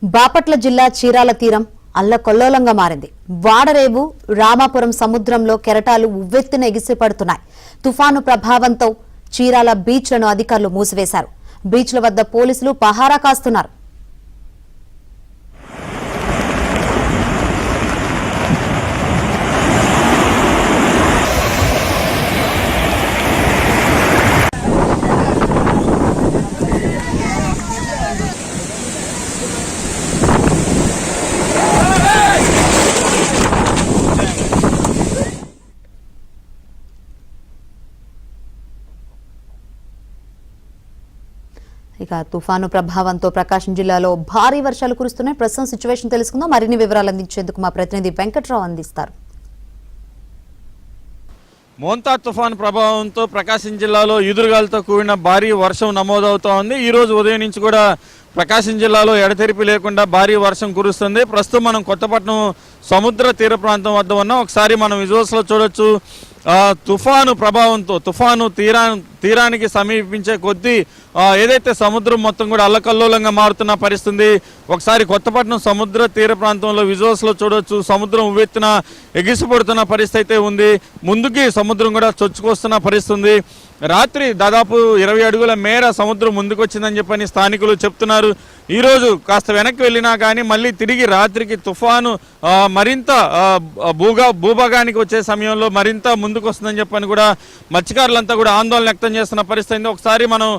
బాపట్ల జిల్లా చీరాల తీరం అల్లకొల్లోలంగా మారింది. వాడరేవు రామాపురం సముద్రంలో కెరటాలు ఉవ్వెత్తున ఎగిసిపడుతున్నాయి. తుఫాను ప్రభావంతో చీరాల బీచ్లను అధికారులు మూసివేశారు. బీచ్ల వద్ద పోలీసులు పహారా కాస్తున్నారు. ఇక తుఫాను ప్రభావంతో ప్రకాశం జిల్లాలో భారీ వర్షాలు కురుస్తున్నాయి. ప్రస్తుతం సిచ్యువేషన్ తెలుసుకుందాం. మరిన్ని వివరాలు అందించేందుకు మా ప్రతినిధి వెంకట్రావు అందిస్తారు. మోంతా తుఫాను ప్రభావంతో ప్రకాశం జిల్లాలో ఈదురుగాలతో కూడిన భారీ వర్షం నమోదవుతా ఉంది. ఈ రోజు ఉదయం నుంచి కూడా ప్రకాశం జిల్లాలో ఎడతెరిపి లేకుండా భారీ వర్షం కురుస్తుంది. ప్రస్తుతం మనం కొత్తపట్నం సముద్ర తీర ప్రాంతం వద్ద ఉన్నాం. ఒకసారి మనం విజువల్స్ లో చూడొచ్చు. తుఫాను ప్రభావంతో తుఫాను తీరానికి సమీపించే కొద్దీ ఏదైతే సముద్రం మొత్తం కూడా అల్లకల్లోలంగా మారుతున్న పరిస్థితి. ఒకసారి కొత్తపట్నం సముద్ర తీర ప్రాంతంలో విజువల్స్ లో చూడొచ్చు. సముద్రం ఉవ్వెత్తున ఎగిసిపడుతున్న పరిస్థితి ఉంది. ముందుకి సముద్రం కూడా చొచ్చుకొస్తున్న పరిస్థితి. రాత్రి దాదాపు 20 అడుగుల మేర సముద్రం ముందుకు వచ్చిందని చెప్పని స్థానికులు చెప్తున్నారు. ఈరోజు కాస్త వెనక్కి వెళ్ళినా కానీ మళ్ళీ తిరిగి రాత్రికి తుఫాను మరింత భూభాగానికి వచ్చే సమయంలో మరింత ముందుకు వస్తుందని చెప్పని కూడా మత్స్యకారులంతా కూడా ఆందోళన వ్యక్తం చేస్తున్న పరిస్థితి. ఒకసారి మనం